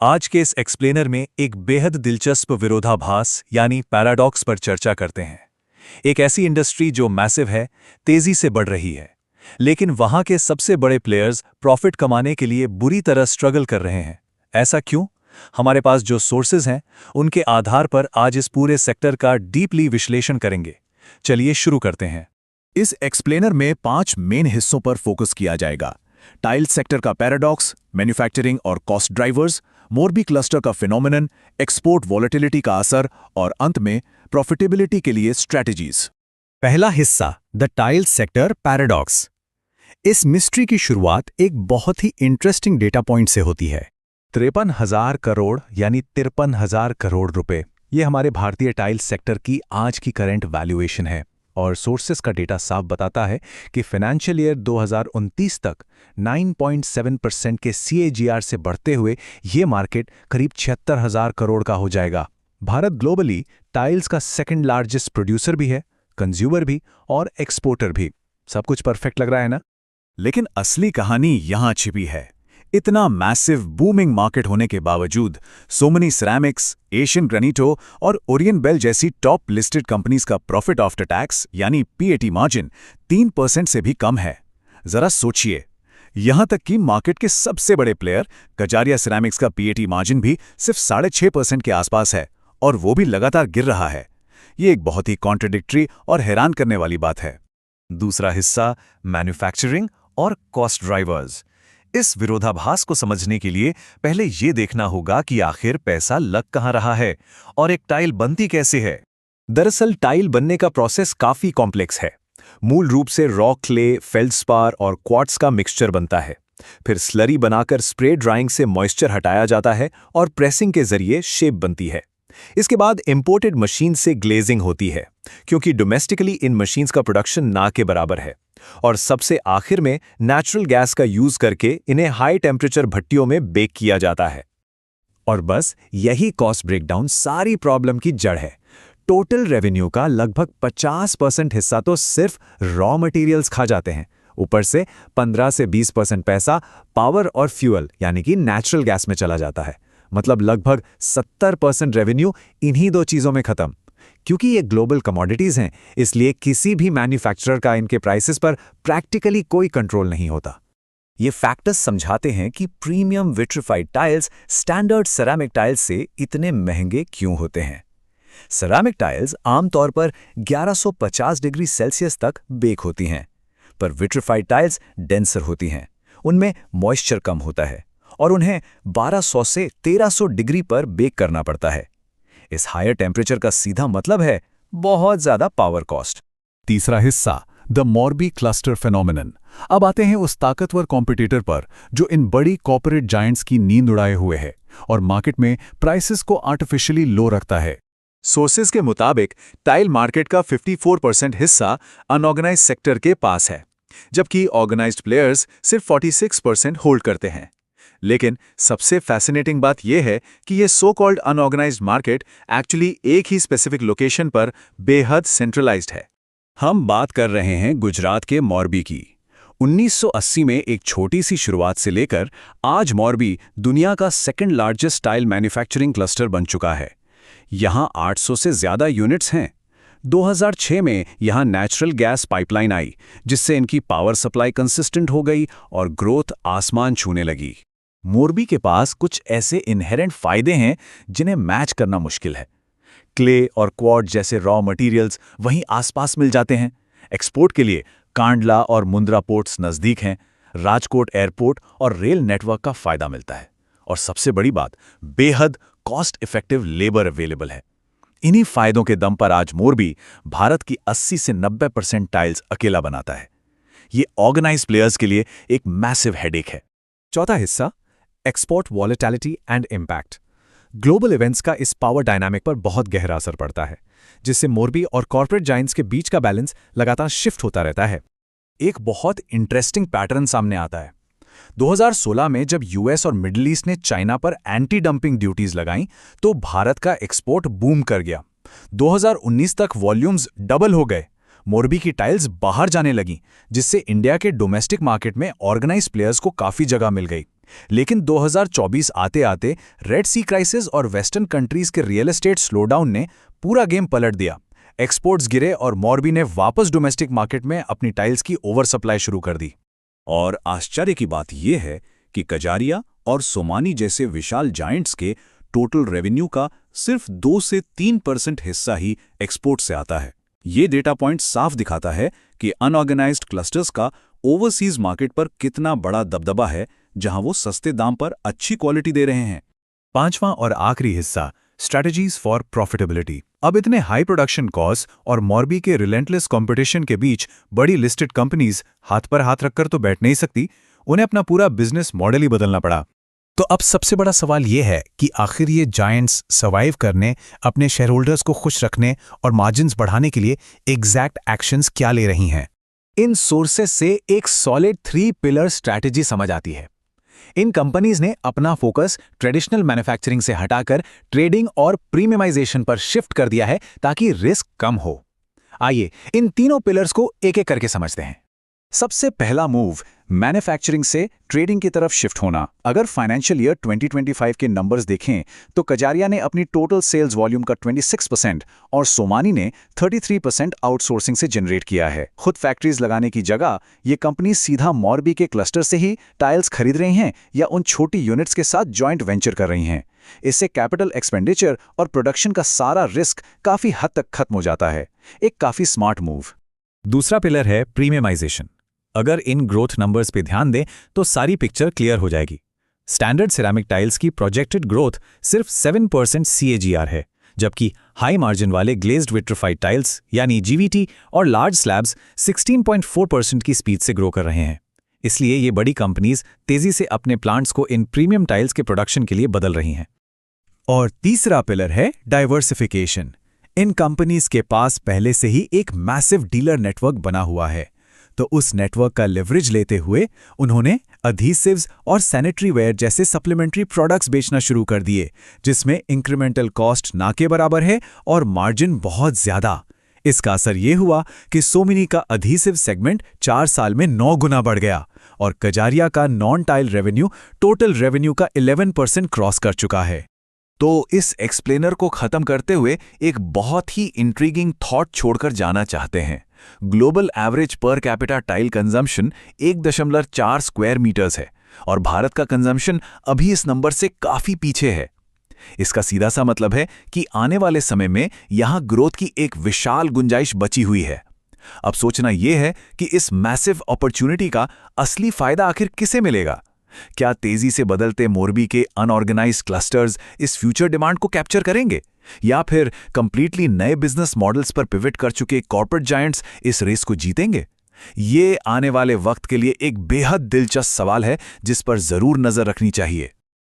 आज के इस एक्सप्लेनर में एक बेहद दिलचस्प विरोधाभास यानी पैराडॉक्स पर चर्चा करते हैं। एक ऐसी इंडस्ट्री जो मैसिव है, तेजी से बढ़ रही है, लेकिन वहां के सबसे बड़े प्लेयर्स प्रॉफिट कमाने के लिए बुरी तरह स्ट्रगल कर रहे हैं। ऐसा क्यों? हमारे पास जो सोर्सेज हैं, उनके आधार पर आज इस पूरे सेक्टर का डीपली विश्लेषण करेंगे। चलिए शुरू करते हैं। इस एक्सप्लेनर में 5 मेन हिस्सों पर फोकस किया जाएगा। टाइल सेक्टर का पैराडॉक्स, मैन्युफैक्चरिंग और कॉस्ट ड्राइवर्स, मोरबी क्लस्टर का फिनोमिनन, एक्सपोर्ट वॉलेटिलिटी का असर और अंत में प्रॉफिटेबिलिटी के लिए स्ट्रैटेजीज। पहला हिस्सा, द टाइल सेक्टर पैराडॉक्स। इस मिस्ट्री की शुरुआत एक बहुत ही इंटरेस्टिंग डेटा पॉइंट से होती है। 53,000 करोड़ यानी 53,000 करोड़ रुपए, ये हमारे भारतीय टाइल सेक्टर की आज की करंट वैल्यूएशन है। और सोर्सेस का डेटा साफ बताता है कि फाइनेंशियल ईयर 2029 तक 9.7% के CAGR से बढ़ते हुए ये मार्केट करीब 76,000 करोड़ का हो जाएगा। भारत ग्लोबली टाइल्स का सेकंड लार्जेस्ट प्रोड्यूसर भी है, कंज्यूमर भी और एक्सपोर्टर भी। सब कुछ परफेक्ट लग रहा है ना? लेकिन असली कहानी यहां छिपी है। इतना मैसिव बूमिंग मार्केट होने के बावजूद सोमनी सिरेमिक्स, एशियन ग्रेनिटो और ओरियन बेल जैसी टॉप लिस्टेड कंपनीज का प्रॉफिट आफ्टर टैक्स यानी PAT मार्जिन 3% से भी कम है। जरा सोचिए, यहां तक कि मार्केट के सबसे बड़े प्लेयर कजारिया सिरेमिक्स का PAT मार्जिन भी सिर्फ 6.5% के आसपास है, और वो भी लगातार गिर रहा है। ये एक बहुत ही कॉन्ट्रडिक्टरी और हैरान करने वाली बात है। दूसरा हिस्सा, मैन्युफैक्चरिंग और कॉस्ट ड्राइवर्स। इस विरोधाभास को समझने के लिए पहले ये देखना होगा कि आखिर पैसा लग कहां रहा है और एक टाइल बनती कैसे है। दरअसल टाइल बनने का प्रोसेस काफी कॉम्प्लेक्स है। मूल रूप से रॉ क्ले, फेल्डस्पार और क्वार्ट्ज का मिक्सचर बनता है। फिर स्लरी बनाकर स्प्रे ड्राइंग से मॉइस्चर हटाया जाता है और प्रेसिंग के जरिए शेप बनती है। इसके बाद इंपोर्टेड मशीन से ग्लेजिंग होती है, क्योंकि डोमेस्टिकली इन मशीन्स का प्रोडक्शन ना के बराबर है। और सबसे आखिर में नेचुरल गैस का यूज करके इन्हें हाई टेम्परेचर भट्टियों में बेक किया जाता है। और बस यही कॉस्ट ब्रेकडाउन सारी प्रॉब्लम की जड़ है। टोटल रेवेन्यू का लगभग 50% हिस्सा तो सिर्फ रॉ मटेरियल्स खा जाते हैं। ऊपर से 15 से 20% पैसा पावर और फ्यूल यानी कि नेचुरल गैस में चला जाता है। मतलब लगभग 70% रेवेन्यू इन्हीं दो चीजों में खत्म। क्योंकि ये ग्लोबल कमोडिटीज हैं, इसलिए किसी भी मैन्युफैक्चरर का इनके प्राइसेस पर प्रैक्टिकली कोई कंट्रोल नहीं होता। ये फैक्टर्स समझाते हैं कि premium vitrified tiles standard ceramic tiles से इतने महंगे क्यों होते हैं। सेरामिक टाइल्स आमतौर पर 1150 डिग्री सेल्सियस तक बेक होती हैं, पर विट्रिफाइड टाइल्स डेंसर होती हैं। उनमें मॉइस्चर कम होता है और उन्हें 1200 से 1300 डिग्री पर बेक करना पड़ता है। इस हायर टेम्परेचर का सीधा मतलब है बहुत ज्यादा पावर कॉस्ट। तीसरा हिस्सा, द मोरबी क्लस्टर फिनोमिनन। अब आते हैं उस ताकतवर कॉम्पिटिटर पर जो इन बड़ी कॉर्पोरेट जायंट्स की नींद उड़ाए हुए है और मार्केट में प्राइसेस को आर्टिफिशियली लो रखता है। सोर्सेज के मुताबिक टाइल मार्केट का 54% हिस्सा अनऑर्गेनाइज्ड सेक्टर के पास है, जबकि ऑर्गेनाइज्ड प्लेयर्स सिर्फ 46% होल्ड करते हैं। लेकिन सबसे फैसिनेटिंग बात यह है कि यह so called unorganised market actually एक ही स्पेसिफिक लोकेशन पर बेहद सेंट्रलाइज्ड है। हम बात कर रहे हैं गुजरात के मोरबी की। 1980 में एक छोटी सी शुरुआत से लेकर आज मोरबी दुनिया का second largest tile manufacturing cluster बन चुका है। यहां 800 से ज्यादा यूनिट्स हैं। 2006 में यहां नेचुरल गैस पाइपलाइन आई, जिससे इनकी पावर सप्लाई कंसिस्टेंट हो गई और ग्रोथ आसमान छूने लगी। मोरबी के पास कुछ ऐसे इनहेरेंट फायदे हैं जिन्हें मैच करना मुश्किल है। क्ले और क्वार्ट्ज जैसे रॉ मटेरियल्स वहीं आसपास मिल जाते हैं। एक्सपोर्ट के लिए कांडला और मुंद्रा पोर्ट्स नज़दीक हैं। राजकोट एयरपोर्ट और रेल नेटवर्क का फायदा मिलता है। और सबसे बड़ी बात, बेहद कॉस्ट इफेक्टिव लेबर अवेलेबल है। इन्हीं फायदों के दम पर आज मोरबी भारत की 80 से 90% टाइल्स अकेला बनाता है। ये ऑर्गेनाइज्ड प्लेयर्स के लिए एक मैसिव हेडेक है। चौथा हिस्सा, export volatility and impact. Global events का इस पावर डायनामिक पर बहुत गहरा असर पड़ता है, जिससे मोरबी और कॉर्पोरेट जायंट्स के बीच का बैलेंस लगातार शिफ्ट होता रहता है। एक बहुत इंटरेस्टिंग पैटर्न सामने आता है। 2016 में जब US और मिडिल ईस्ट ने चाइना पर एंटी डंपिंग ड्यूटीज लगाईं, तो भारत का एक्सपोर्ट बूम कर गया। 2019 तक वॉल्यूम्स डबल हो गए। मोरबी की टाइल्स बाहर जाने लगीं, जिससे इंडिया के डोमेस्टिक मार्केट में ऑर्गेनाइज्ड प्लेयर्स को काफी जगह मिल गई। लेकिन 2024 आते आते रेड सी क्राइसिस और वेस्टर्न कंट्रीज के रियल एस्टेट स्लोडाउन ने पूरा गेम पलट दिया। एक्सपोर्ट्स गिरे और मॉर्बी ने वापस डोमेस्टिक मार्केट में अपनी टाइल्स की ओवर सप्लाई शुरू कर दी। और आश्चर्य की बात यह है कि कजारिया और सोमानी जैसे विशाल जायंट्स के टोटल रेवेन्यू का सिर्फ 2 से 3% हिस्सा ही एक्सपोर्ट से आता है। ये डेटा पॉइंट साफ दिखाता है कि अनऑर्गेनाइज्ड क्लस्टर्स का ओवरसीज मार्केट पर कितना बड़ा दबदबा है, जहां वो सस्ते दाम पर अच्छी क्वालिटी दे रहे हैं। पांचवां और आखिरी हिस्सा, स्ट्रैटेजीज फॉर प्रॉफिटेबिलिटी। अब इतने हाई प्रोडक्शन कॉस्ट और मॉर्बी के रिलेंटलेस कंपटीशन के बीच बड़ी लिस्टेड कंपनीज हाथ पर हाथ रखकर तो बैठ नहीं सकती, उन्हें अपना पूरा बिजनेस मॉडल ही बदलना पड़ा। तो अब सबसे बड़ा सवाल यह है कि आखिर ये जायंट्स सर्वाइव करने, अपने शेयर होल्डर्स को खुश रखने और मार्जिन्स बढ़ाने के लिए एग्जैक्ट एक्शंस क्या ले रही हैं। इन सोर्सेस से एक सॉलिड 3 पिलर स्ट्रैटेजी समझ आती है। इन कंपनीज ने अपना फोकस ट्रेडिशनल मैन्युफैक्चरिंग से हटाकर ट्रेडिंग और प्रीमियमाइजेशन पर शिफ्ट कर दिया है ताकि रिस्क कम हो। आइए इन तीनों पिलर्स को एक एक करके समझते हैं। सबसे पहला मूव, मैन्युफैक्चरिंग से ट्रेडिंग की तरफ शिफ्ट होना। अगर फाइनेंशियल ईयर 2025 के नंबर्स देखें तो कजारिया ने अपनी टोटल सेल्स वॉल्यूम का 26% और सोमानी ने 33% आउटसोर्सिंग से जनरेट किया है। खुद फैक्ट्रीज लगाने की जगह ये कंपनी सीधा मॉर्बी के क्लस्टर से ही टाइल्स खरीद रही हैं या उन छोटी यूनिट्स के साथ जॉइंट वेंचर कर रही हैं। इससे कैपिटल एक्सपेंडिचर और प्रोडक्शन का सारा रिस्क काफी हद तक खत्म हो जाता है। एक काफी स्मार्ट मूव। दूसरा पिलर है प्रीमियमाइजेशन। अगर इन ग्रोथ नंबर्स पे ध्यान दें तो सारी पिक्चर क्लियर हो जाएगी। स्टैंडर्ड सिरेमिक टाइल्स की प्रोजेक्टेड ग्रोथ सिर्फ 7% CAGR है, जबकि हाई मार्जिन वाले ग्लेज्ड विट्रिफाइड टाइल्स यानी GVT और लार्ज स्लैब्स 16.4% की स्पीड से ग्रो कर रहे हैं। इसलिए ये बड़ी कंपनीज तेजी से अपने प्लांट्स को इन प्रीमियम टाइल्स के प्रोडक्शन के लिए बदल रही हैं। और तीसरा पिलर है डाइवर्सिफिकेशन। इन कंपनीज के पास पहले से ही एक मैसिव डीलर नेटवर्क बना हुआ है, तो उस नेटवर्क का लेवरेज लेते हुए उन्होंने अधीसिव्स और सैनिटरी वेयर जैसे सप्लीमेंट्री प्रोडक्ट्स बेचना शुरू कर दिए, जिसमें इंक्रीमेंटल कॉस्ट ना के बराबर है और मार्जिन बहुत ज्यादा। इसका असर ये हुआ कि सोमिनी का अधीसिव सेगमेंट 4 साल में 9 गुना बढ़ गया और कजारिया का non tile revenue total revenue का 11% क्रॉस कर चुका है। तो इस एक्सप्लेनर को खत्म करते हुए एक बहुत ही इंट्रीगिंग थॉट छोड़कर जाना चाहते हैं। Global average per capita tile consumption 1.4 square metres है और भारत का कंजम्पशन अभी इस नंबर से काफी पीछे है। इसका सीधा सा मतलब है कि आने वाले समय में यहां ग्रोथ की एक विशाल गुंजाइश बची हुई है। अब सोचना यह है कि इस मैसिव अपॉर्चुनिटी का असली फायदा आखिर किसे मिलेगा। क्या तेजी से बदलते मोर्बी के अनऑर्गेनाइज्ड क्लस्टर्स इस फ्यूचर डिमांड को कैप्चर करेंगे, या फिर कंप्लीटली नए बिजनेस मॉडल्स पर पिवट कर चुके कॉर्पोरेट जायंट्स इस रेस को जीतेंगे? ये आने वाले वक्त के लिए एक बेहद दिलचस्प सवाल है जिस पर जरूर नजर रखनी चाहिए।